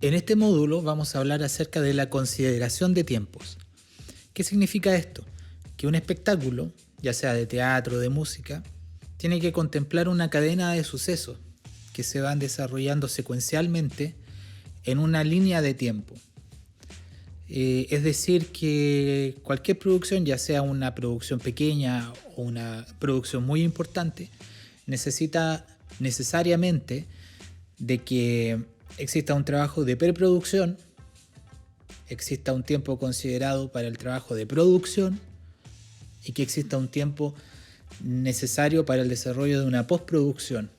En este módulo vamos a hablar acerca de la consideración de tiempos. ¿Qué significa esto? Que un espectáculo, ya sea de teatro o de música, tiene que contemplar una cadena de sucesos que se van desarrollando secuencialmente en una línea de tiempo. Es decir, que cualquier producción, ya sea una producción pequeña o una producción muy importante, necesita necesariamente de que exista un trabajo de preproducción, exista un tiempo considerado para el trabajo de producción y que exista un tiempo necesario para el desarrollo de una postproducción.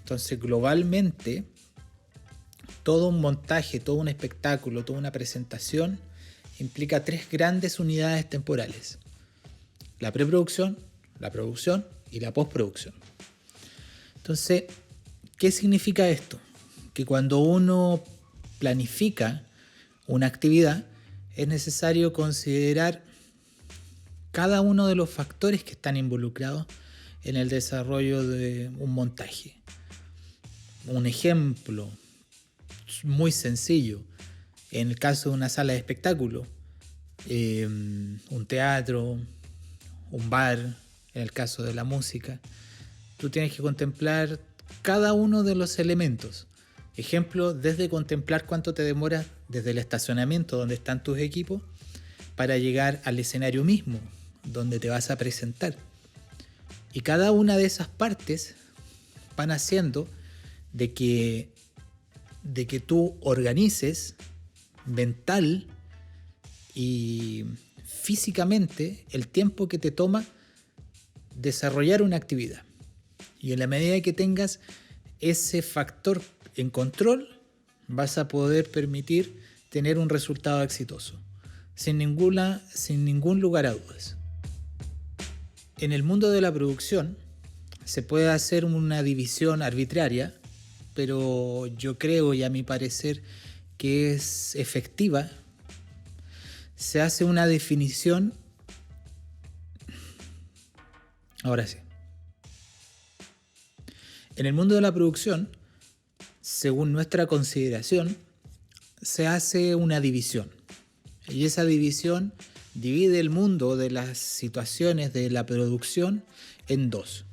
Entonces, globalmente, todo un montaje, todo un espectáculo, toda una presentación implica tres grandes unidades temporales: la preproducción, la producción y la postproducción. Entonces, ¿qué significa esto? Que cuando uno planifica una actividad, es necesario considerar cada uno de los factores que están involucrados en el desarrollo de un montaje. Un ejemplo muy sencillo: en el caso de una sala de espectáculo, un teatro, un bar, en el caso de la música, tú tienes que contemplar cada uno de los elementos. Ejemplo, desde contemplar cuánto te demora desde el estacionamiento donde están tus equipos para llegar al escenario mismo donde te vas a presentar. Y cada una de esas partes van haciendo de que tú organices mental y físicamente el tiempo que te toma desarrollar una actividad. Y en la medida que tengas ese factor en control, vas a poder permitir tener un resultado exitoso, sin ningún lugar a dudas. En el mundo de la producción se puede hacer una división arbitraria, pero yo creo, y a mi parecer, que es efectiva. Se hace una definición. Ahora sí. En el mundo de la producción, según nuestra consideración, se hace una división. Y esa división divide el mundo de las situaciones de la producción en dos: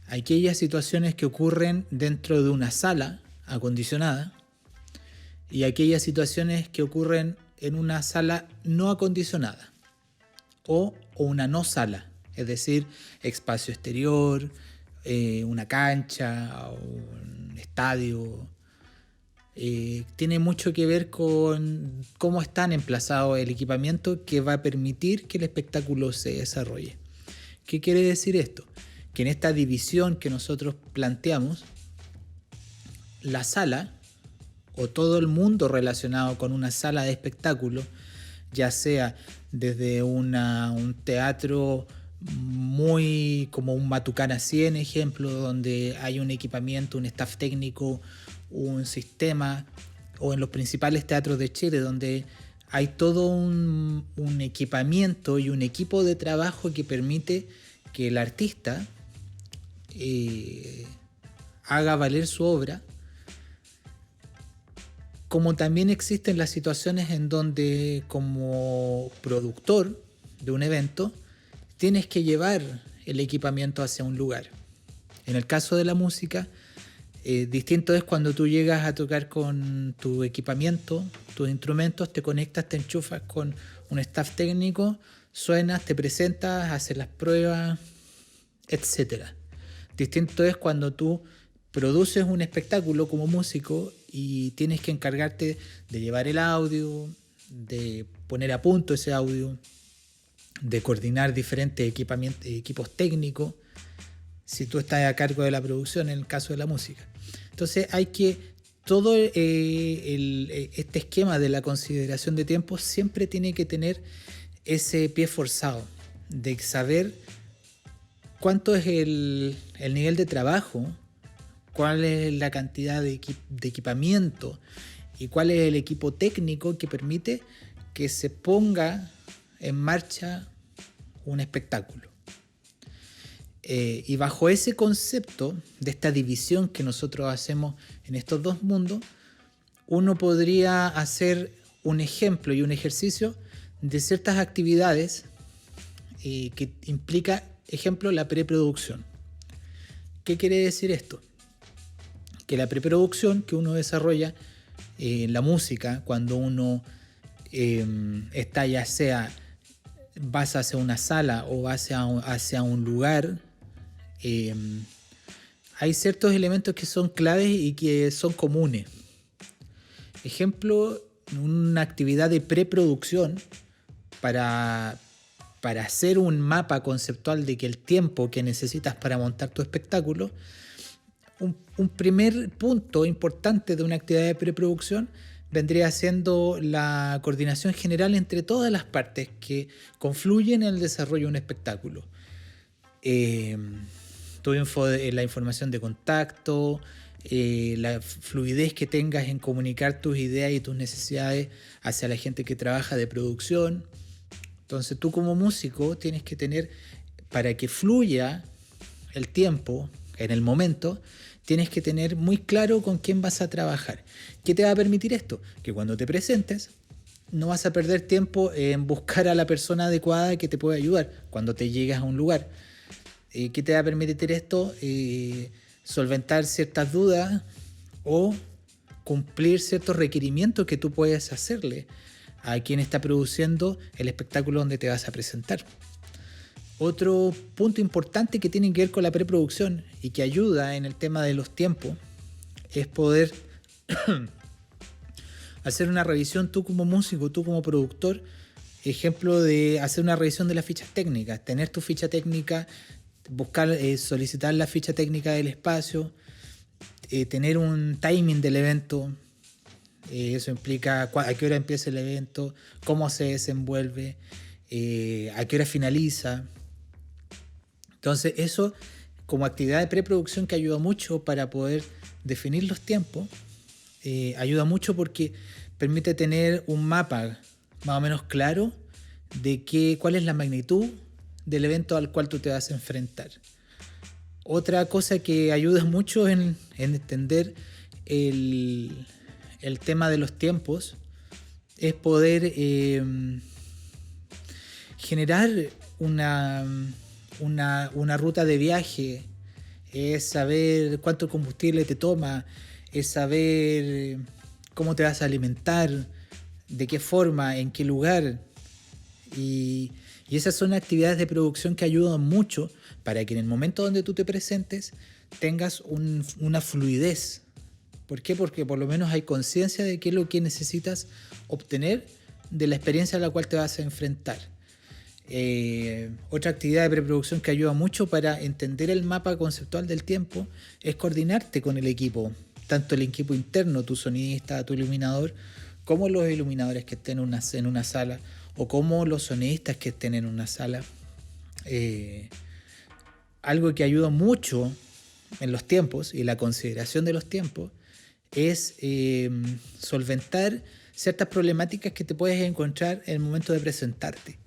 aquellas situaciones que ocurren dentro de una sala acondicionada y aquellas situaciones que ocurren en una sala no acondicionada o una no sala, es decir, espacio exterior, una cancha, un estadio. Tiene mucho que ver con cómo están emplazados el equipamiento que va a permitir que el espectáculo se desarrolle. ¿Qué quiere decir esto? Que en esta división que nosotros planteamos, la sala o todo el mundo relacionado con una sala de espectáculo, ya sea desde un teatro muy como un Matucana 100, ejemplo, donde hay un equipamiento, un staff técnico, un sistema, o en los principales teatros de Chile, donde hay todo un equipamiento y un equipo de trabajo que permite que el artista haga valer su obra. Como también existen las situaciones en donde, como productor de un evento, tienes que llevar el equipamiento hacia un lugar. En el caso de la música, distinto es cuando tú llegas a tocar con tu equipamiento, tus instrumentos, te conectas, te enchufas con un staff técnico, suenas, te presentas, haces las pruebas, etc. Distinto es cuando tú produces un espectáculo como músico y tienes que encargarte de llevar el audio, de poner a punto ese audio, de coordinar diferentes equipos técnicos, si tú estás a cargo de la producción en el caso de la música. Entonces hay que todo este esquema de la consideración de tiempo siempre tiene que tener ese pie forzado de saber cuánto es el nivel de trabajo, cuál es la cantidad de equipamiento y cuál es el equipo técnico que permite que se ponga en marcha un espectáculo. Y bajo ese concepto de esta división que nosotros hacemos en estos dos mundos, uno podría hacer un ejemplo y un ejercicio de ciertas actividades que implica, ejemplo, la preproducción. ¿Qué quiere decir esto? Que la preproducción que uno desarrolla en la música, cuando uno está, ya sea vas hacia una sala o vas hacia un lugar, hay ciertos elementos que son claves y que son comunes. Ejemplo, una actividad de preproducción para hacer un mapa conceptual de que el tiempo que necesitas para montar tu espectáculo. Un primer punto importante de una actividad de preproducción vendría siendo la coordinación general entre todas las partes que confluyen en el desarrollo de un espectáculo. La información de contacto, la fluidez que tengas en comunicar tus ideas y tus necesidades hacia la gente que trabaja de producción. Entonces tú como músico tienes que tener, para que fluya el tiempo en el momento, tienes que tener muy claro con quién vas a trabajar. ¿Qué te va a permitir esto? Que cuando te presentes no vas a perder tiempo en buscar a la persona adecuada que te pueda ayudar cuando te llegas a un lugar. ¿Qué te va a permitir esto? Solventar ciertas dudas o cumplir ciertos requerimientos que tú puedes hacerle a quien está produciendo el espectáculo donde te vas a presentar. Otro punto importante que tiene que ver con la preproducción y que ayuda en el tema de los tiempos es poder hacer una revisión tú como músico, tú como productor. Ejemplo de hacer una revisión de las fichas técnicas, tener tu ficha técnica, buscar, solicitar la ficha técnica del espacio, tener un timing del evento. Eso implica a qué hora empieza el evento, cómo se desenvuelve, a qué hora finaliza. Entonces eso, como actividad de preproducción que ayuda mucho para poder definir los tiempos, ayuda mucho porque permite tener un mapa más o menos claro de cuál es la magnitud del evento al cual tú te vas a enfrentar. Otra cosa que ayuda mucho en entender el tema de los tiempos es poder generar una ruta de viaje, es saber cuánto combustible te toma, es saber cómo te vas a alimentar, de qué forma, en qué lugar. Y esas son actividades de producción que ayudan mucho para que en el momento donde tú te presentes tengas una fluidez. ¿Por qué? Porque por lo menos hay conciencia de qué es lo que necesitas obtener de la experiencia a la cual te vas a enfrentar. Otra actividad de preproducción que ayuda mucho para entender el mapa conceptual del tiempo es coordinarte con el equipo, tanto el equipo interno, tu sonidista, tu iluminador, como los iluminadores que estén en una sala o como los sonidistas que estén en una sala. Algo que ayuda mucho en los tiempos y la consideración de los tiempos es solventar ciertas problemáticas que te puedes encontrar en el momento de presentarte.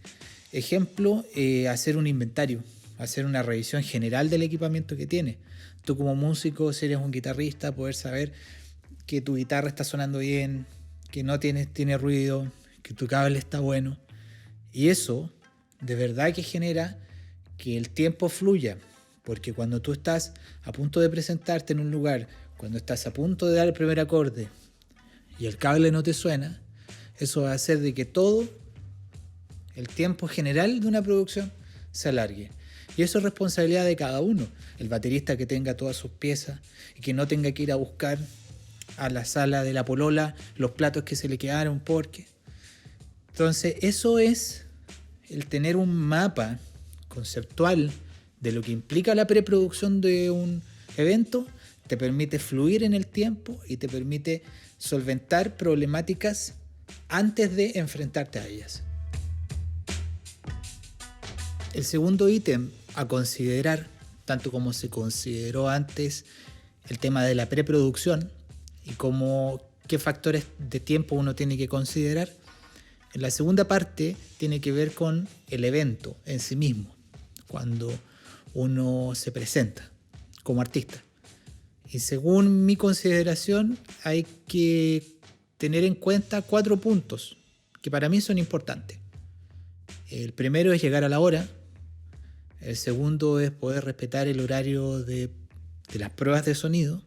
Ejemplo, hacer un inventario, hacer una revisión general del equipamiento que tienes. Tú como músico, si eres un guitarrista, poder saber que tu guitarra está sonando bien, que no tiene ruido, que tu cable está bueno. Y eso de verdad que genera que el tiempo fluya, porque cuando tú estás a punto de presentarte en un lugar, cuando estás a punto de dar el primer acorde y el cable no te suena, eso va a hacer de que todo el tiempo general de una producción se alargue. Y eso es responsabilidad de cada uno. El baterista que tenga todas sus piezas y que no tenga que ir a buscar a la sala de la polola los platos que se le quedaron porque... Entonces eso es el tener un mapa conceptual de lo que implica la preproducción de un evento, te permite fluir en el tiempo y te permite solventar problemáticas antes de enfrentarte a ellas. El segundo ítem a considerar, tanto como se consideró antes el tema de la preproducción y qué factores de tiempo uno tiene que considerar, en la segunda parte tiene que ver con el evento en sí mismo, cuando uno se presenta como artista. Y según mi consideración hay que tener en cuenta 4 puntos que para mí son importantes. El primero es llegar a la hora. El segundo es poder respetar el horario de las pruebas de sonido.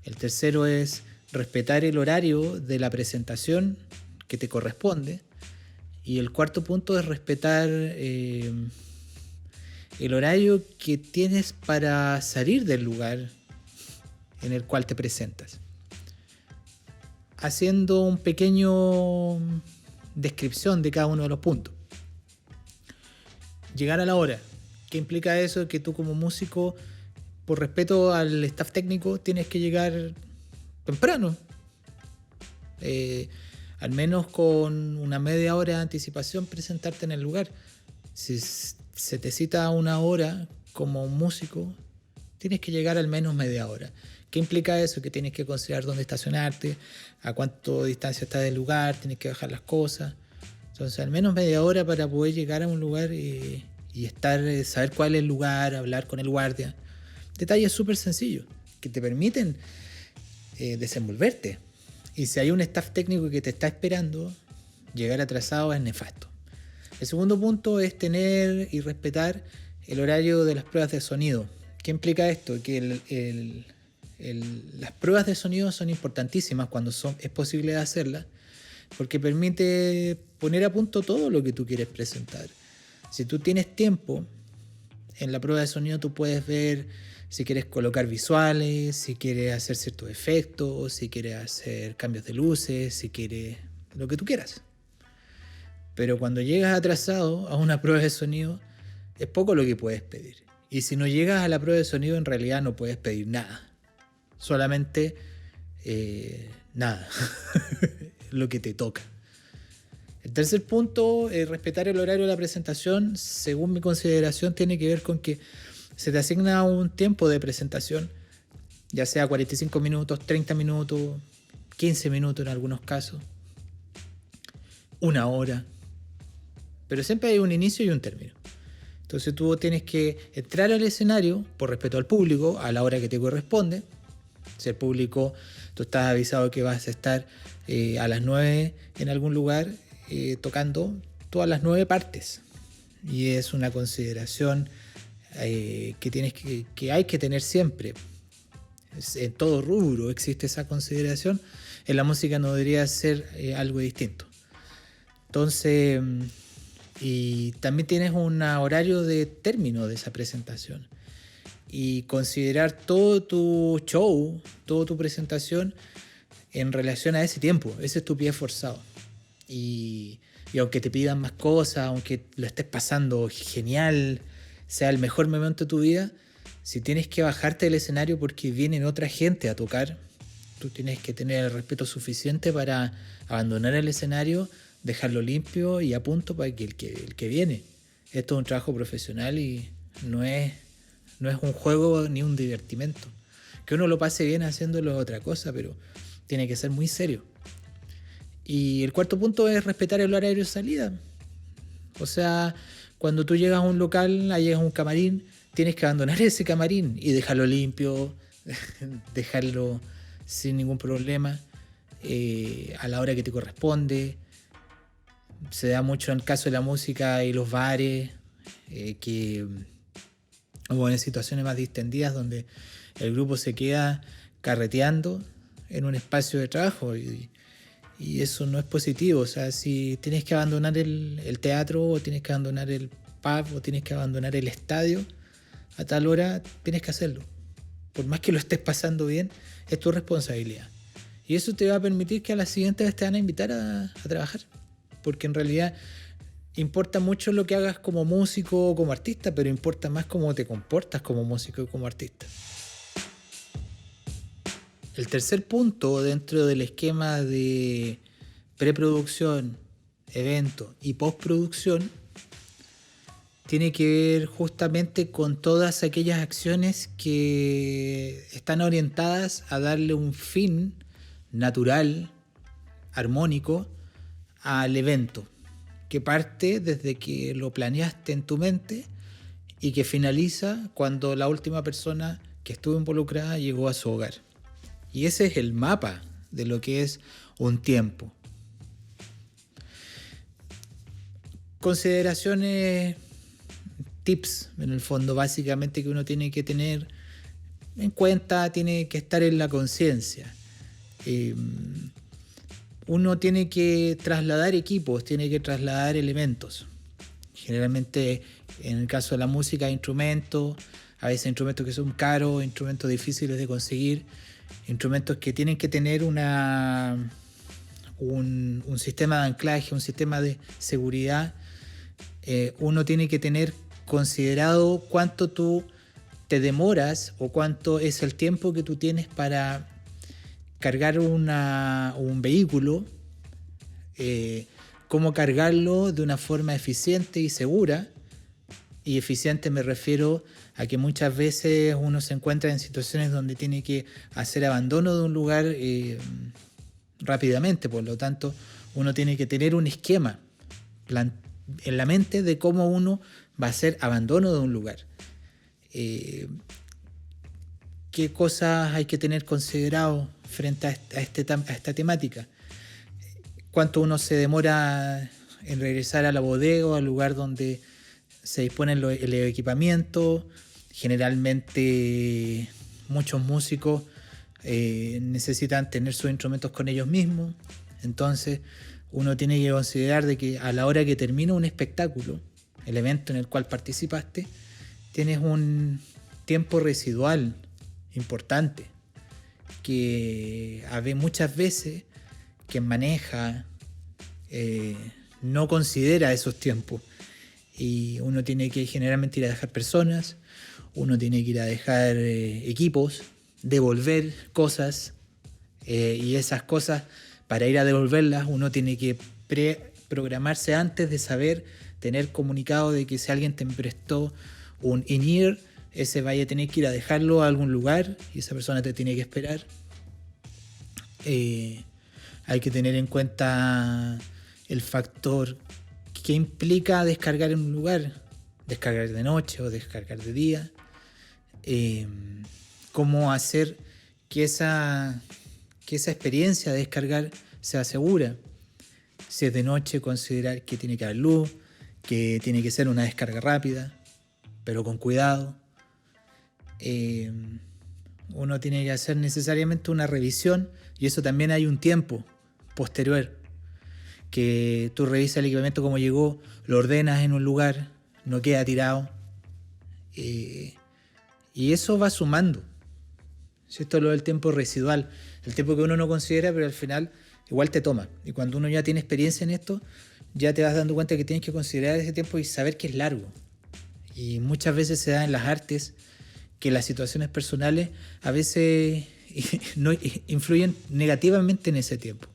El tercero es respetar el horario de la presentación que te corresponde. Y el cuarto punto es respetar el horario que tienes para salir del lugar en el cual te presentas. Haciendo un pequeño descripción de cada uno de los puntos. Llegar a la hora. ¿Qué implica eso? Que tú como músico, por respeto al staff técnico, tienes que llegar temprano. Al menos con una media hora de anticipación presentarte en el lugar. Si se te cita una hora como músico, tienes que llegar al menos media hora. ¿Qué implica eso? Que tienes que considerar dónde estacionarte, a cuánto distancia está del lugar, tienes que bajar las cosas. Entonces, al menos media hora para poder llegar a un lugar y saber cuál es el lugar, hablar con el guardia. Detalles súper sencillos que te permiten desenvolverte. Y si hay un staff técnico que te está esperando, llegar atrasado es nefasto. El segundo punto es tener y respetar el horario de las pruebas de sonido. ¿Qué implica esto? Que las pruebas de sonido son importantísimas cuando es posible hacerlas, porque permite poner a punto todo lo que tú quieres presentar. Si tú tienes tiempo, en la prueba de sonido tú puedes ver si quieres colocar visuales, si quieres hacer ciertos efectos, si quieres hacer cambios de luces, si quieres lo que tú quieras. Pero cuando llegas atrasado a una prueba de sonido, es poco lo que puedes pedir. Y si no llegas a la prueba de sonido, en realidad no puedes pedir nada. Solamente nada. Lo que te toca. El tercer punto, respetar el horario de la presentación, según mi consideración, tiene que ver con que se te asigna un tiempo de presentación, ya sea 45 minutos, 30 minutos, 15 minutos en algunos casos, una hora, pero siempre hay un inicio y un término. Entonces tú tienes que entrar al escenario por respeto al público a la hora que te corresponde. Si el público, tú estás avisado que vas a estar a las 9 en algún lugar tocando todas las 9 partes, y es una consideración que hay que tener siempre. En todo rubro existe esa consideración. En la música no debería ser algo distinto. Entonces, y también tienes un horario de término de esa presentación, y considerar todo tu show, toda tu presentación en relación a ese tiempo. Ese es tu pie forzado. Y aunque te pidan más cosas, aunque lo estés pasando genial, sea el mejor momento de tu vida, si tienes que bajarte del escenario porque viene otra gente a tocar, tú tienes que tener el respeto suficiente para abandonar el escenario, dejarlo limpio y a punto para que el que viene. Esto es un trabajo profesional y no es un juego ni un divertimento. Que uno lo pase bien haciéndolo es otra cosa, pero tiene que ser muy serio. Y el cuarto punto es respetar el horario de salida. O sea, cuando tú llegas a un local, llegas a un camarín, tienes que abandonar ese camarín y dejarlo limpio, dejarlo sin ningún problema, a la hora que te corresponde. Se da mucho en el caso de la música y los bares, o en situaciones más distendidas donde el grupo se queda carreteando en un espacio de trabajo, y eso no es positivo. O sea, si tienes que abandonar el teatro, o tienes que abandonar el pub, o tienes que abandonar el estadio a tal hora, tienes que hacerlo. Por más que lo estés pasando bien, es tu responsabilidad. Y eso te va a permitir que a la siguiente vez te van a invitar a trabajar. Porque en realidad importa mucho lo que hagas como músico o como artista, pero importa más cómo te comportas como músico y como artista. El tercer punto dentro del esquema de preproducción, evento y postproducción tiene que ver justamente con todas aquellas acciones que están orientadas a darle un fin natural, armónico al evento, que parte desde que lo planeaste en tu mente y que finaliza cuando la última persona que estuvo involucrada llegó a su hogar. Y ese es el mapa de lo que es un tiempo. Consideraciones, tips, en el fondo, básicamente que uno tiene que tener en cuenta, tiene que estar en la conciencia. Uno tiene que trasladar equipos, tiene que trasladar elementos. Generalmente, en el caso de la música, instrumentos, a veces instrumentos que son caros, instrumentos difíciles de conseguir, instrumentos que tienen que tener un sistema de anclaje, un sistema de seguridad. Uno tiene que tener considerado cuánto tú te demoras o cuánto es el tiempo que tú tienes para cargar un vehículo, cómo cargarlo de una forma eficiente y segura. Y eficiente me refiero a que muchas veces uno se encuentra en situaciones donde tiene que hacer abandono de un lugar rápidamente. Por lo tanto, uno tiene que tener un esquema en la mente de cómo uno va a hacer abandono de un lugar. ¿Qué cosas hay que tener considerado frente a esta temática? ¿Cuánto uno se demora en regresar a la bodega o al lugar donde se disponen el equipamiento? Generalmente muchos músicos necesitan tener sus instrumentos con ellos mismos. Entonces uno tiene que considerar de que a la hora que termina un espectáculo, el evento en el cual participaste, tienes un tiempo residual importante que muchas veces quien maneja no considera esos tiempos, y uno tiene que generalmente ir a dejar personas, uno tiene que ir a dejar equipos, devolver cosas, y esas cosas, para ir a devolverlas uno tiene que programarse antes de saber, tener comunicado de que si alguien te prestó un in-ear, ese vaya a tener que ir a dejarlo a algún lugar y esa persona te tiene que esperar. Hay que tener en cuenta el factor que implica descargar en un lugar, descargar de noche o descargar de día. Cómo hacer que esa experiencia de descargar sea segura. Si es de noche, considerar que tiene que haber luz, que tiene que ser una descarga rápida, pero con cuidado. Uno tiene que hacer necesariamente una revisión, y eso también hay un tiempo posterior, que tú revisas el equipamiento como llegó, lo ordenas en un lugar, no queda tirado, y eso va sumando. Esto es lo del tiempo residual, el tiempo que uno no considera, pero al final igual te toma. Y cuando uno ya tiene experiencia en esto, ya te vas dando cuenta que tienes que considerar ese tiempo y saber que es largo. Y muchas veces se da en las artes que las situaciones personales a veces no influyen negativamente en ese tiempo.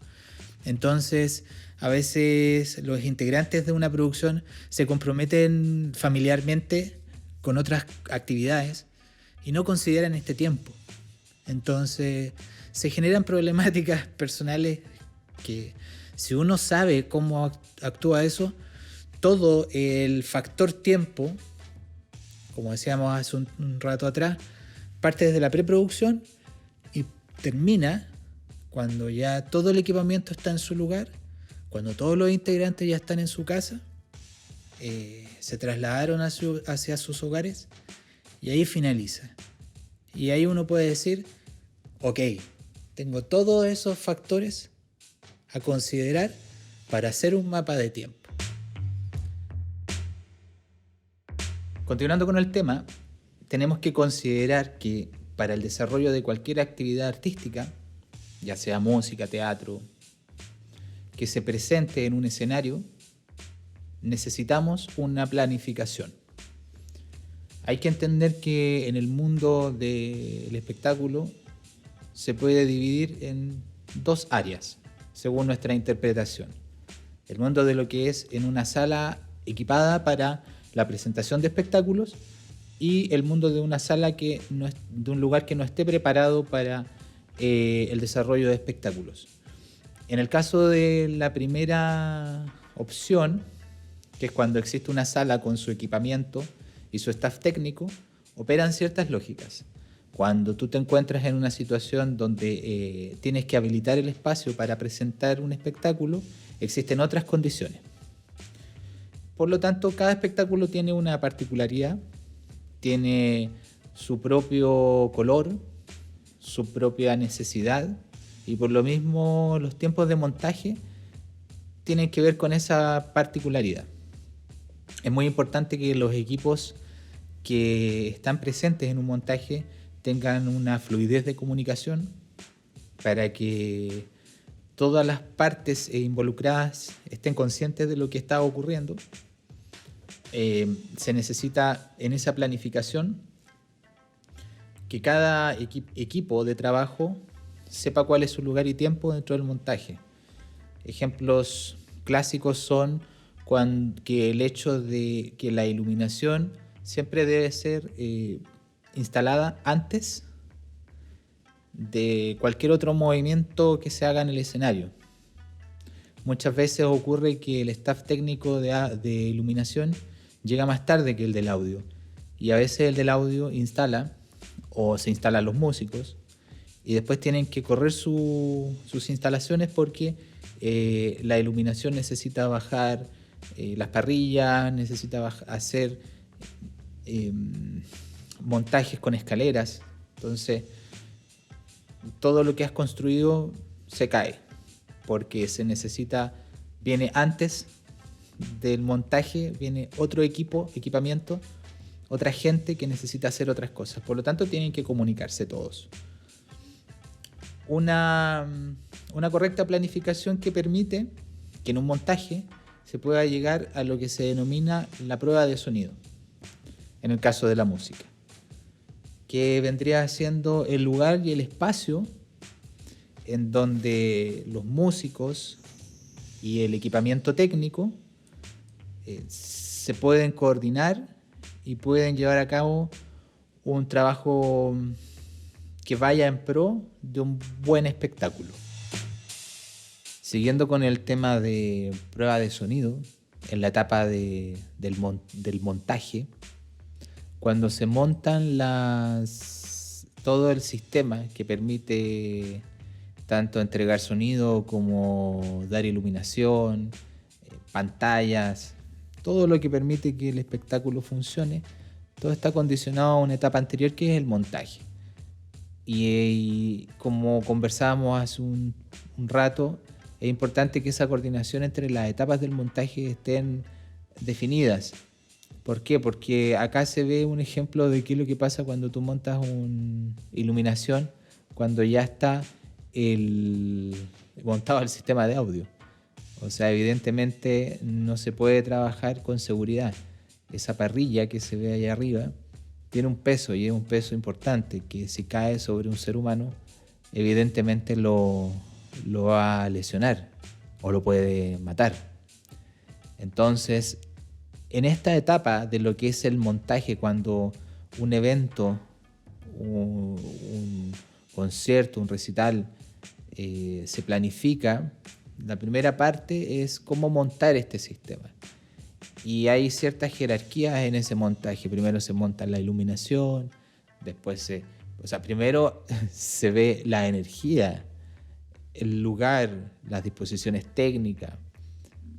Entonces, a veces los integrantes de una producción se comprometen familiarmente con otras actividades y no consideran este tiempo. Entonces, se generan problemáticas personales que, si uno sabe cómo actúa eso, todo el factor tiempo, como decíamos hace un rato atrás, parte desde la preproducción y termina cuando ya todo el equipamiento está en su lugar, cuando todos los integrantes ya están en su casa, se trasladaron hacia sus hogares, y ahí finaliza. Y ahí uno puede decir, ok, tengo todos esos factores a considerar para hacer un mapa de tiempo. Continuando con el tema, tenemos que considerar que para el desarrollo de cualquier actividad artística, ya sea música, teatro, que se presente en un escenario, necesitamos una planificación. Hay que entender que en el mundo del espectáculo se puede dividir en dos áreas, según nuestra interpretación. El mundo de lo que es en una sala equipada para la presentación de espectáculos, y el mundo de una sala de un lugar que no esté preparado para el desarrollo de espectáculos. En el caso de la primera opción, que es cuando existe una sala con su equipamiento y su staff técnico, operan ciertas lógicas. Cuando tú te encuentras en una situación donde tienes que habilitar el espacio para presentar un espectáculo, existen otras condiciones. Por lo tanto, cada espectáculo tiene una particularidad, tiene su propio color, su propia necesidad, y por lo mismo los tiempos de montaje tienen que ver con esa particularidad. Es muy importante que los equipos que están presentes en un montaje tengan una fluidez de comunicación para que todas las partes involucradas estén conscientes de lo que está ocurriendo. Se necesita en esa planificación que cada equipo de trabajo sepa cuál es su lugar y tiempo dentro del montaje. Ejemplos clásicos son que el hecho de que la iluminación siempre debe ser instalada antes de cualquier otro movimiento que se haga en el escenario. Muchas veces ocurre que el staff técnico de iluminación llega más tarde que el del audio, y a veces el del audio instala o se instalan los músicos y después tienen que correr sus instalaciones porque la iluminación necesita bajar las parrillas, necesita hacer montajes con escaleras. Entonces todo lo que has construido se cae porque viene antes del montaje, viene otro equipamiento, otra gente que necesita hacer otras cosas. Por lo tanto, tienen que comunicarse todos. Una correcta planificación que permite que en un montaje se pueda llegar a lo que se denomina la prueba de sonido, en el caso de la música, que vendría siendo el lugar y el espacio en donde los músicos y el equipamiento técnico se pueden coordinar y pueden llevar a cabo un trabajo que vaya en pro de un buen espectáculo. Siguiendo con el tema de prueba de sonido, en la etapa del montaje, cuando se montan todo el sistema que permite tanto entregar sonido como dar iluminación, pantallas, todo lo que permite que el espectáculo funcione, todo está condicionado a una etapa anterior que es el montaje. Y como conversábamos hace un rato, es importante que esa coordinación entre las etapas del montaje estén definidas. ¿Por qué? Porque acá se ve un ejemplo de qué es lo que pasa cuando tú montas una iluminación, cuando ya está montado el sistema de audio. O sea, evidentemente no se puede trabajar con seguridad. Esa parrilla que se ve allá arriba tiene un peso, y es un peso importante, que si cae sobre un ser humano, evidentemente lo va a lesionar o lo puede matar. Entonces, en esta etapa de lo que es el montaje, cuando un evento, un concierto, un recital se planifica, la primera parte es cómo montar este sistema. Y hay ciertas jerarquías en ese montaje. Primero se monta la iluminación, después primero se ve la energía, el lugar, las disposiciones técnicas,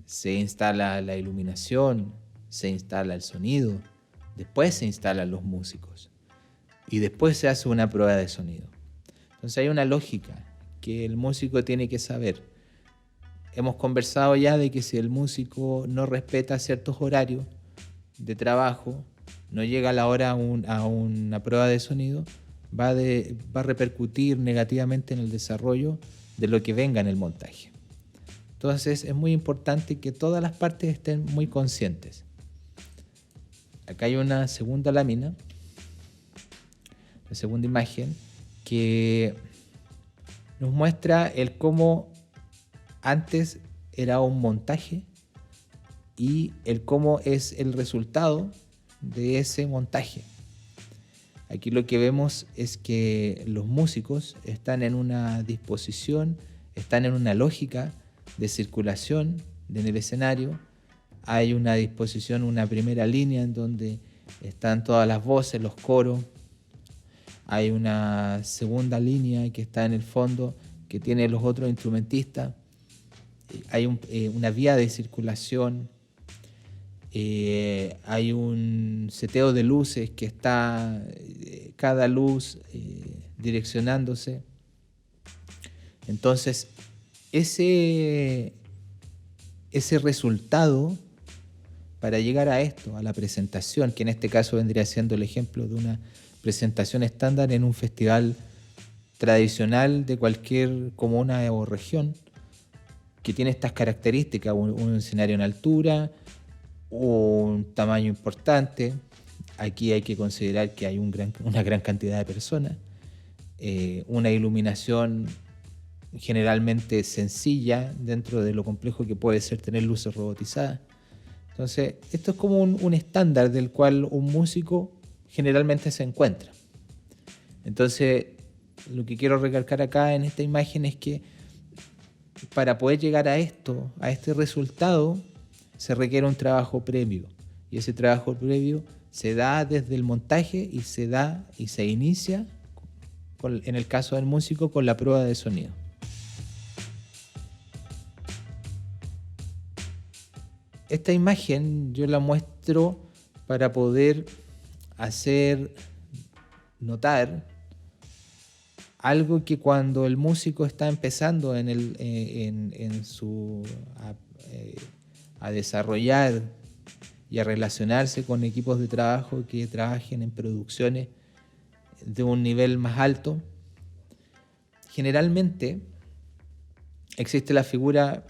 se instala la iluminación, se instala el sonido, después se instalan los músicos y después se hace una prueba de sonido. Entonces hay una lógica que el músico tiene que saber. Hemos conversado ya de que si el músico no respeta ciertos horarios de trabajo, no llega a la hora a una prueba de sonido, va a repercutir negativamente en el desarrollo de lo que venga en el montaje. Entonces es muy importante que todas las partes estén muy conscientes. Acá hay una segunda lámina, la segunda imagen, que nos muestra el cómo antes era un montaje y el cómo es el resultado de ese montaje. Aquí lo que vemos es que los músicos están en una disposición, están en una lógica de circulación en el escenario. Hay una disposición, una primera línea en donde están todas las voces, los coros. hay una segunda línea que está en el fondo, que tiene los otros instrumentistas, hay una vía de circulación, hay un seteo de luces que está cada luz direccionándose. Entonces, ese resultado, para llegar a esto, a la presentación, que en este caso vendría siendo el ejemplo de una presentación estándar en un festival tradicional de cualquier comuna o región, que tiene estas características, un escenario en altura, un tamaño importante. Aquí hay que considerar que hay una gran cantidad de personas, una iluminación generalmente sencilla dentro de lo complejo que puede ser tener luces robotizadas. Entonces, esto es como un estándar del cual un músico generalmente se encuentra. Entonces, lo que quiero recalcar acá en esta imagen es que para poder llegar a esto, a este resultado, se requiere un trabajo previo. Y ese trabajo previo se da desde el montaje y se inicia, en el caso del músico, con la prueba de sonido. Esta imagen yo la muestro para poder hacer notar algo que cuando el músico está empezando a desarrollar y a relacionarse con equipos de trabajo que trabajen en producciones de un nivel más alto, generalmente existe la figura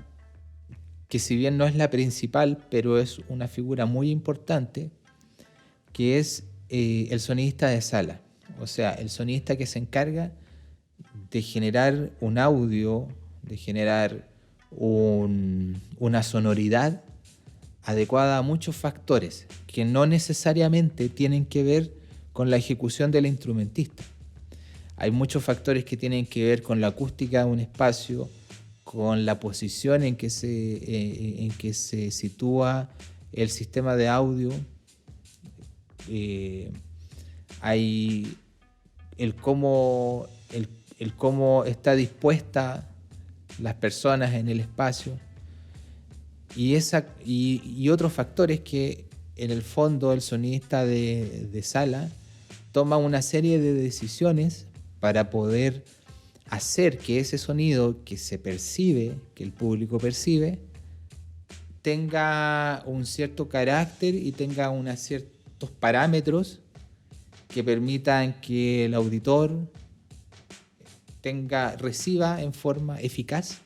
que, si bien no es la principal, pero es una figura muy importante, que es el sonidista de sala. O sea, el sonidista que se encarga de generar un audio, de generar una sonoridad adecuada a muchos factores que no necesariamente tienen que ver con la ejecución del instrumentista. Hay muchos factores que tienen que ver con la acústica de un espacio, con la posición en que se sitúa el sistema de audio. Hay el cómo está dispuesta las personas en el espacio y otros factores que en el fondo el sonidista de sala toma una serie de decisiones para poder hacer que ese sonido que se percibe, que el público percibe, tenga un cierto carácter y tenga ciertos parámetros que permitan que el auditor reciba en forma eficaz,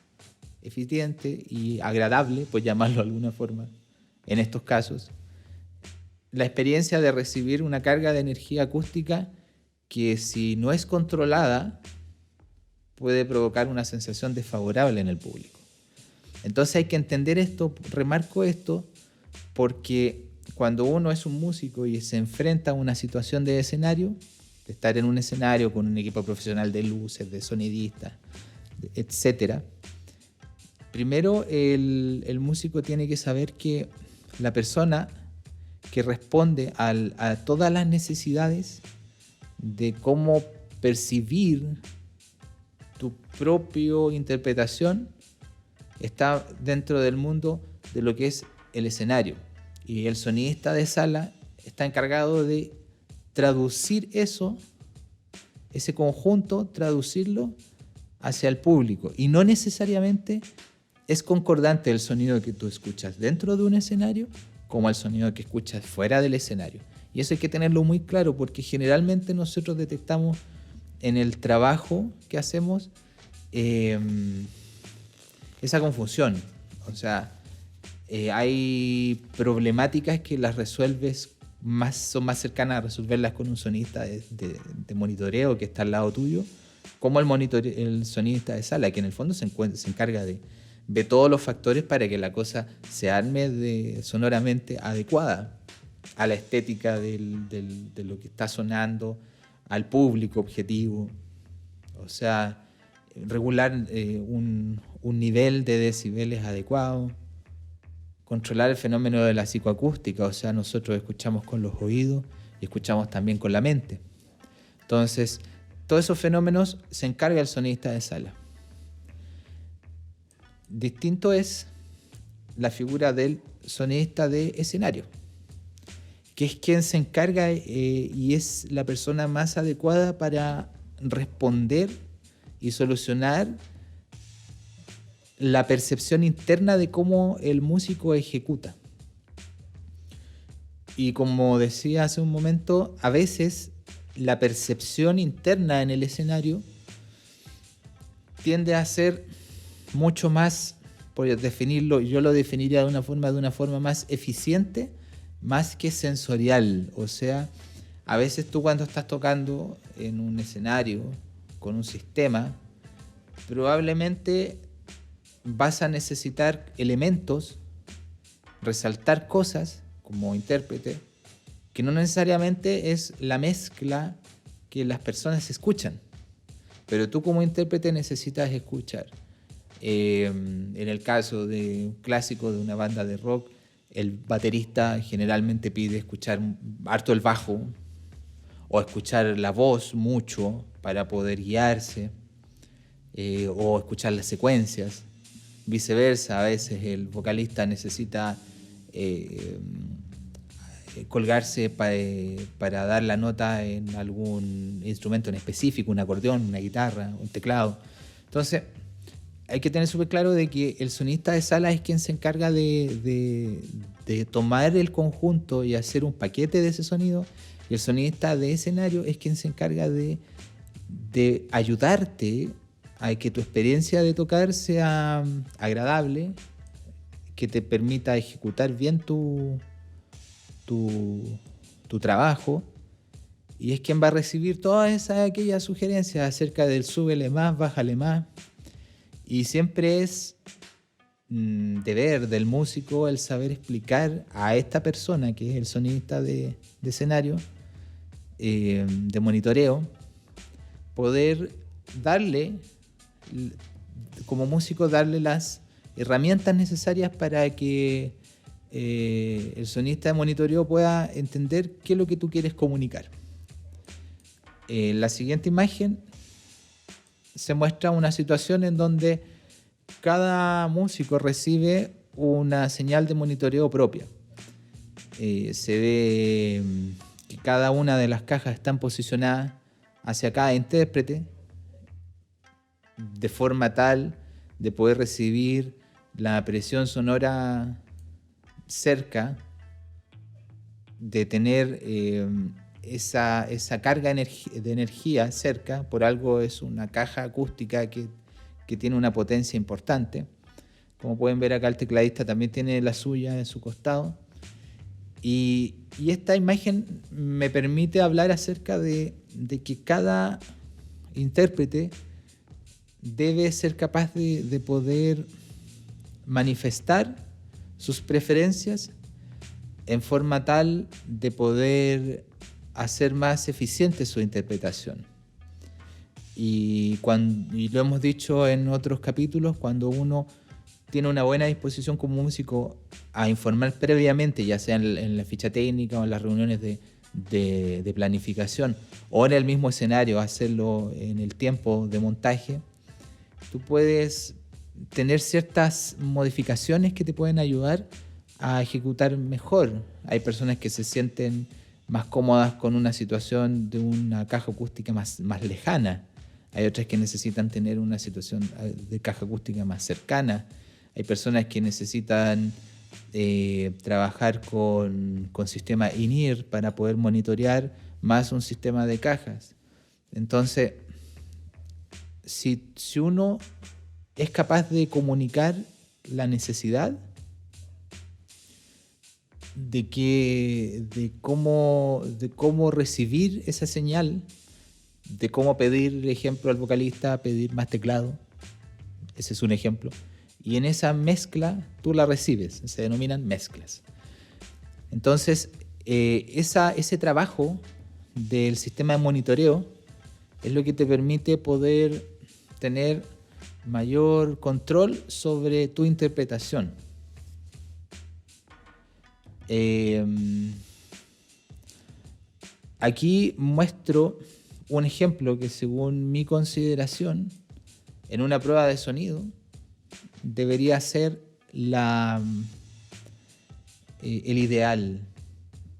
eficiente y agradable, por llamarlo de alguna forma, en estos casos, la experiencia de recibir una carga de energía acústica que, si no es controlada, puede provocar una sensación desfavorable en el público. Entonces hay que entender esto, remarco esto, porque cuando uno es un músico y se enfrenta a una situación de escenario, de estar en un escenario con un equipo profesional de luces, de sonidistas, etc., primero el músico tiene que saber que la persona que responde a todas las necesidades de cómo percibir tu propia interpretación está dentro del mundo de lo que es el escenario. Y el sonidista de sala está encargado de traducir ese conjunto, traducirlo hacia el público. Y no necesariamente es concordante el sonido que tú escuchas dentro de un escenario como el sonido que escuchas fuera del escenario. Y eso hay que tenerlo muy claro, porque generalmente nosotros detectamos en el trabajo que hacemos esa confusión. O sea, hay problemáticas que las resuelves son más cercanas a resolverlas con un sonidista de monitoreo que está al lado tuyo, como el sonidista de sala, que en el fondo se encarga de todos los factores para que la cosa se arme sonoramente adecuada a la estética de lo que está sonando, al público objetivo. O sea, regular un nivel de decibeles adecuado, controlar el fenómeno de la psicoacústica. O sea, nosotros escuchamos con los oídos y escuchamos también con la mente. Entonces, todos esos fenómenos se encarga el sonidista de sala. Distinto es la figura del sonidista de escenario, que es quien se encarga y es la persona más adecuada para responder y solucionar la percepción interna de cómo el músico ejecuta. Y como decía hace un momento, a veces la percepción interna en el escenario tiende a ser mucho más, por definirlo, yo lo definiría de una forma más eficiente, más que sensorial. O sea, a veces tú cuando estás tocando en un escenario con un sistema, probablemente vas a necesitar elementos, resaltar cosas como intérprete, que no necesariamente es la mezcla que las personas escuchan, pero tú como intérprete necesitas escuchar. En el caso de un clásico de una banda de rock, el baterista generalmente pide escuchar harto el bajo o escuchar la voz mucho para poder guiarse, o escuchar las secuencias. Viceversa, a veces el vocalista necesita colgarse para dar la nota en algún instrumento en específico, un acordeón, una guitarra, un teclado. Entonces, hay que tener súper claro de que el sonidista de sala es quien se encarga de tomar el conjunto y hacer un paquete de ese sonido, y el sonidista de escenario es quien se encarga de ayudarte a que tu experiencia de tocar sea agradable, que te permita ejecutar bien tu trabajo, y es quien va a recibir todas aquellas sugerencias acerca del súbele más, bájale más. Y siempre es deber del músico el saber explicar a esta persona, que es el sonidista de escenario, de monitoreo, poder darle, como músico, darle las herramientas necesarias para que el sonidista de monitoreo pueda entender qué es lo que tú quieres comunicar. La siguiente imagen se muestra una situación en donde cada músico recibe una señal de monitoreo propia. Se ve que cada una de las cajas están posicionadas hacia cada intérprete de forma tal de poder recibir la presión sonora cerca, de tener esa carga de energía cerca. Por algo es una caja acústica que tiene una potencia importante. Como pueden ver acá, el tecladista también tiene la suya en su costado. Y esta imagen me permite hablar acerca de que cada intérprete debe ser capaz de poder manifestar sus preferencias en forma tal de poder hacer más eficiente su interpretación. Y lo hemos dicho en otros capítulos, cuando uno tiene una buena disposición como músico a informar previamente, ya sea en la ficha técnica o en las reuniones de planificación, o en el mismo escenario, hacerlo en el tiempo de montaje, tú puedes tener ciertas modificaciones que te pueden ayudar a ejecutar mejor. Hay personas que se sienten más cómodas con una situación de una caja acústica más lejana. Hay otras que necesitan tener una situación de caja acústica más cercana. Hay personas que necesitan trabajar con sistema in-ear para poder monitorear más un sistema de cajas. Entonces, si uno es capaz de comunicar la necesidad de cómo recibir esa señal, de cómo pedir, ejemplo, al vocalista pedir más teclado, ese es un ejemplo, y en esa mezcla tú la recibes, se denominan mezclas. Entonces, ese trabajo del sistema de monitoreo es lo que te permite poder tener mayor control sobre tu interpretación. Aquí muestro un ejemplo que según mi consideración, en una prueba de sonido, debería ser el ideal.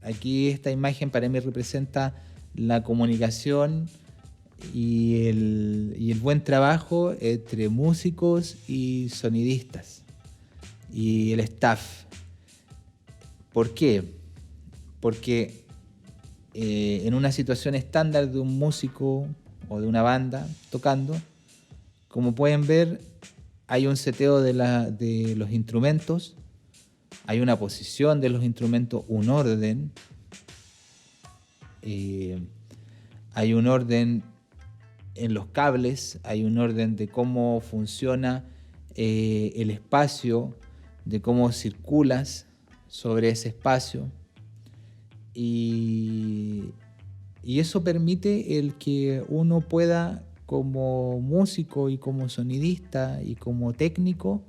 Aquí esta imagen para mí representa la comunicación y el buen trabajo entre músicos y sonidistas y el staff. ¿Por qué? Porque en una situación estándar de un músico o de una banda tocando, como pueden ver, hay un seteo de los instrumentos, hay una posición de los instrumentos, un orden, hay un orden en los cables, hay un orden de cómo funciona el espacio, de cómo circulas sobre ese espacio, y eso permite el que uno pueda, como músico y como sonidista y como técnico,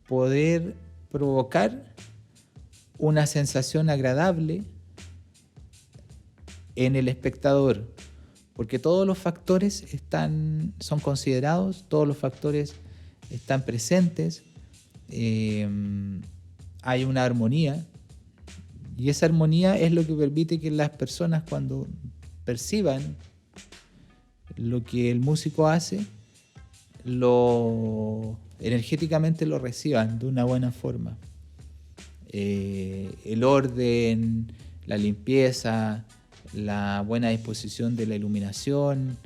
poder provocar una sensación agradable en el espectador, porque todos los factores son considerados, todos los factores están presentes, hay una armonía, y esa armonía es lo que permite que las personas, cuando perciban lo que el músico hace, energéticamente lo reciban de una buena forma. El orden, la limpieza, la buena disposición de la iluminación,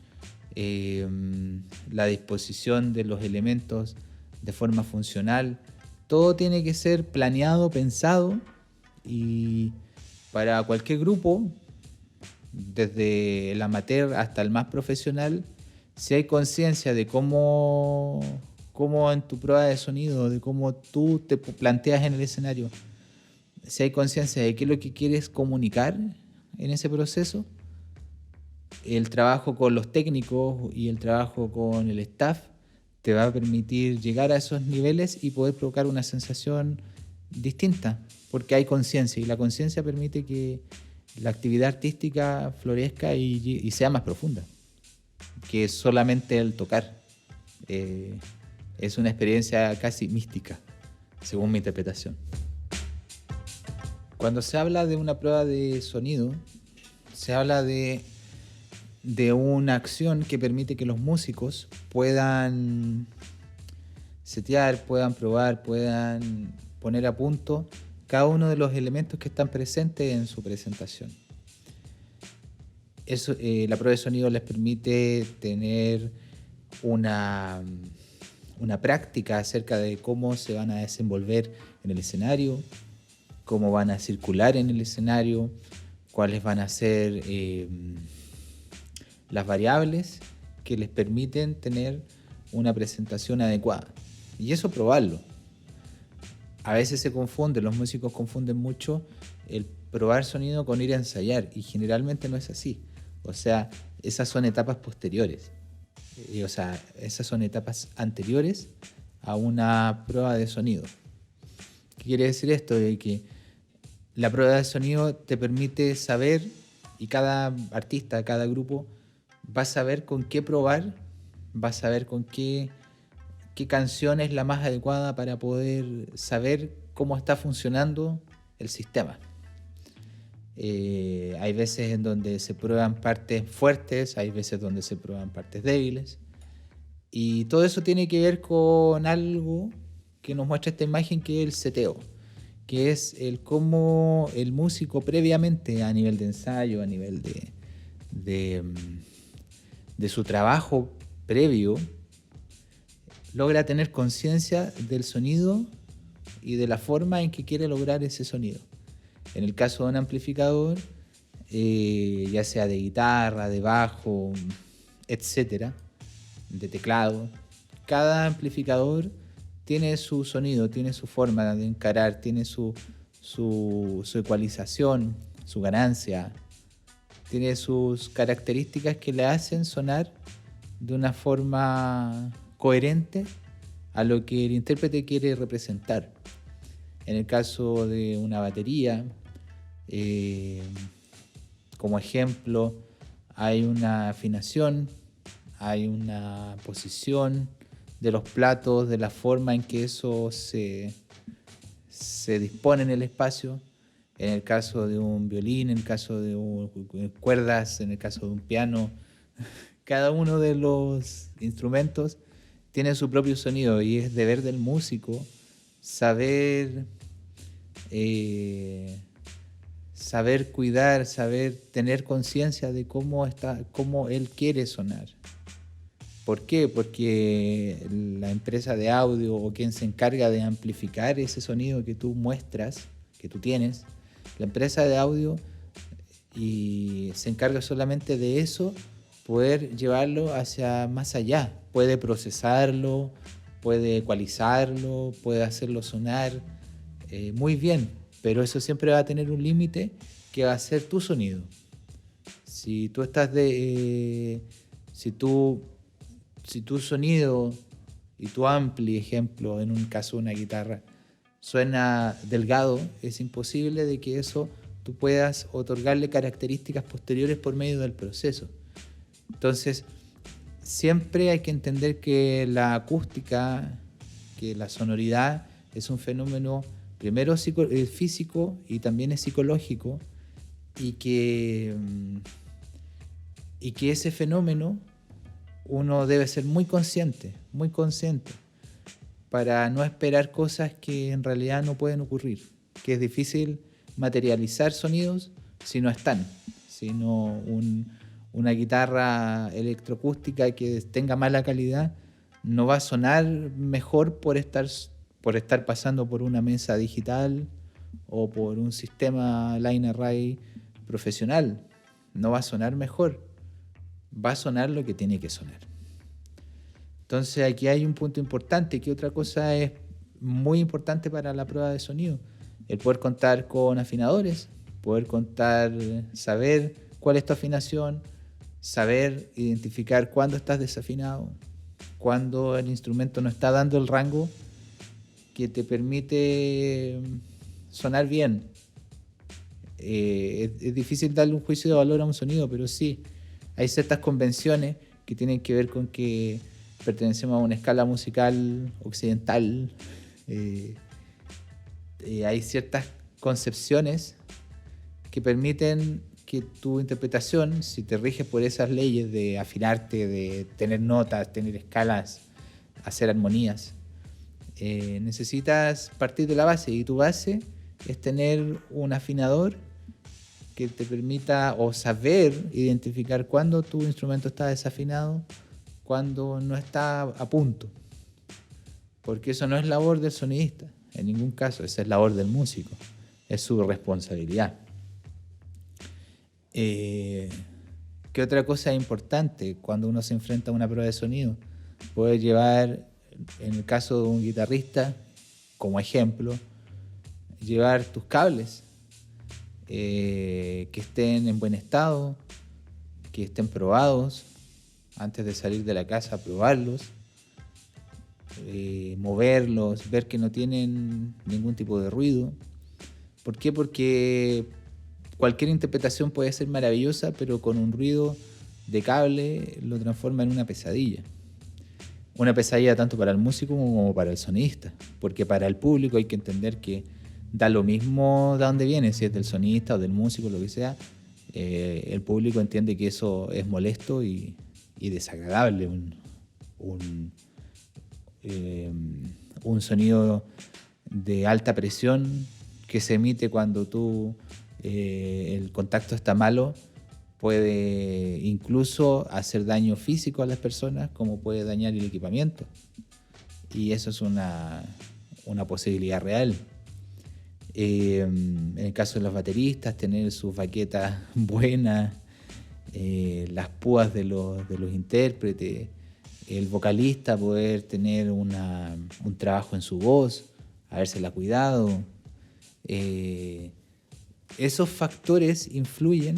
la disposición de los elementos de forma funcional, todo tiene que ser planeado, pensado, y para cualquier grupo, desde el amateur hasta el más profesional, si hay conciencia de cómo en tu prueba de sonido, de cómo tú te planteas en el escenario, si hay conciencia de qué es lo que quieres comunicar en ese proceso, el trabajo con los técnicos y el trabajo con el staff te va a permitir llegar a esos niveles y poder provocar una sensación distinta, porque hay conciencia, y la conciencia permite que la actividad artística florezca y sea más profunda que solamente el tocar. Es una experiencia casi mística, según mi interpretación. Cuando se habla de una prueba de sonido, se habla de una acción que permite que los músicos puedan setear, puedan probar, puedan poner a punto cada uno de los elementos que están presentes en su presentación. Eso, la prueba de sonido les permite tener una práctica acerca de cómo se van a desenvolver en el escenario, cómo van a circular en el escenario, cuáles van a ser las variables que les permiten tener una presentación adecuada. Y eso probarlo. A veces los músicos confunden mucho el probar sonido con ir a ensayar, y generalmente no es así. O sea, esas son etapas posteriores. Esas son etapas anteriores a una prueba de sonido. ¿Qué quiere decir esto? De que la prueba de sonido te permite saber, y cada artista, cada grupo va a saber con qué probar, va a saber con qué canción es la más adecuada para poder saber cómo está funcionando el sistema. Hay veces en donde se prueban partes fuertes, hay veces donde se prueban partes débiles, y todo eso tiene que ver con algo que nos muestra esta imagen, que es el seteo, que es el cómo el músico previamente, a nivel de ensayo, a nivel de su trabajo previo, logra tener conciencia del sonido y de la forma en que quiere lograr ese sonido. En el caso de un amplificador, ya sea de guitarra, de bajo, etcétera, de teclado, cada amplificador tiene su sonido, tiene su forma de encarar, tiene su ecualización, su ganancia, tiene sus características que le hacen sonar de una forma coherente a lo que el intérprete quiere representar. En el caso de una batería, como ejemplo, hay una afinación, hay una posición de los platos, de la forma en que eso se dispone en el espacio. En el caso de un violín, en el caso de cuerdas, en el caso de un piano, cada uno de los instrumentos tiene su propio sonido y es deber del músico saber saber cuidar, saber tener conciencia de cómo él quiere sonar. ¿Por qué? Porque la empresa de audio o quien se encarga de amplificar ese sonido que tú muestras, que tú tienes, la empresa de audio y se encarga solamente de eso, poder llevarlo hacia más allá. Puede procesarlo, puede ecualizarlo, puede hacerlo sonar muy bien, pero eso siempre va a tener un límite que va a ser tu sonido. Si tú estás si tu sonido y tu ampli, ejemplo, en un caso una guitarra, suena delgado, es imposible de que eso tú puedas otorgarle características posteriores por medio del proceso. Entonces, siempre hay que entender que la acústica, que la sonoridad es un fenómeno primero físico y también es psicológico, y que ese fenómeno uno debe ser muy consciente para no esperar cosas que en realidad no pueden ocurrir, que es difícil materializar sonidos si no están, sino una guitarra electroacústica que tenga mala calidad no va a sonar mejor por estar pasando por una mesa digital o por un sistema line array profesional. No va a sonar mejor, va a sonar lo que tiene que sonar. Entonces aquí hay un punto importante, que otra cosa es muy importante para la prueba de sonido: el poder contar con afinadores, saber cuál es tu afinación, saber identificar cuándo estás desafinado, cuándo el instrumento no está dando el rango que te permite sonar bien. Es difícil darle un juicio de valor a un sonido, pero sí, hay ciertas convenciones que tienen que ver con que pertenecemos a una escala musical occidental. Hay ciertas concepciones que permiten que tu interpretación, si te riges por esas leyes de afinarte, de tener notas, tener escalas, hacer armonías, necesitas partir de la base, y tu base es tener un afinador que te permita o saber identificar cuándo tu instrumento está desafinado, cuándo no está a punto, porque eso no es labor del sonidista en ningún caso, esa es labor del músico, es su responsabilidad. ¿Qué otra cosa es importante cuando uno se enfrenta a una prueba de sonido? Poder llevar, en el caso de un guitarrista, como ejemplo, llevar tus cables que estén en buen estado, que estén probados. Antes de salir de la casa, probarlos, moverlos, ver que no tienen ningún tipo de ruido. ¿Por qué? Porque cualquier interpretación puede ser maravillosa, pero con un ruido de cable lo transforma en una pesadilla. Una pesadilla tanto para el músico como para el sonidista, porque para el público hay que entender que da lo mismo de dónde viene, si es del sonidista o del músico, lo que sea. El público entiende que eso es molesto y desagradable. Un sonido de alta presión que se emite cuando el contacto está malo puede incluso hacer daño físico a las personas, como puede dañar el equipamiento, y eso es una posibilidad real. En el caso de los bateristas, tener sus baquetas buenas, las púas de los intérpretes, el vocalista poder tener un trabajo en su voz, habérsela cuidado. Esos factores influyen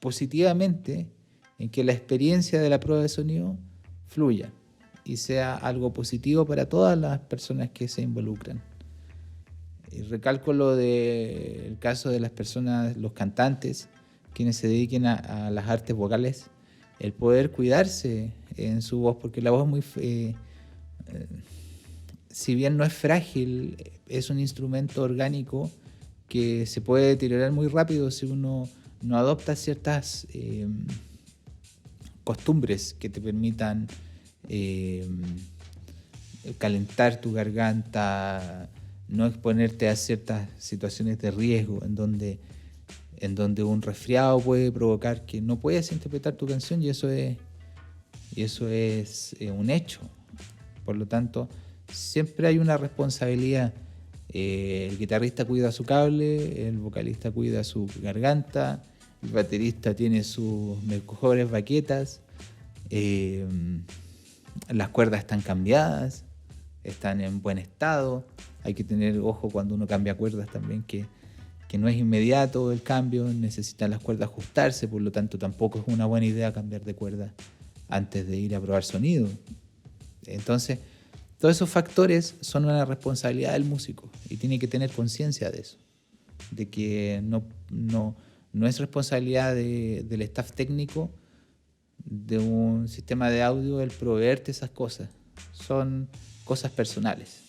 positivamente en que la experiencia de la prueba de sonido fluya y sea algo positivo para todas las personas que se involucran. Y recalco lo del caso de las personas, los cantantes, quienes se dediquen a las artes vocales, el poder cuidarse en su voz, porque la voz es muy... si bien no es frágil, es un instrumento orgánico que se puede deteriorar muy rápido si uno no adopta ciertas costumbres que te permitan calentar tu garganta, no exponerte a ciertas situaciones de riesgo en donde un resfriado puede provocar que no puedas interpretar tu canción, y eso es un hecho. Por lo tanto, siempre hay una responsabilidad. El guitarrista cuida su cable, el vocalista cuida su garganta, el baterista tiene sus mejores baquetas, las cuerdas están cambiadas, están en buen estado. Hay que tener ojo cuando uno cambia cuerdas también, que no es inmediato el cambio, necesitan las cuerdas ajustarse, por lo tanto tampoco es una buena idea cambiar de cuerda antes de ir a probar sonido. Entonces, todos esos factores son una responsabilidad del músico y tiene que tener conciencia de eso, de que no es responsabilidad del staff técnico de un sistema de audio el proveerte esas cosas, son cosas personales.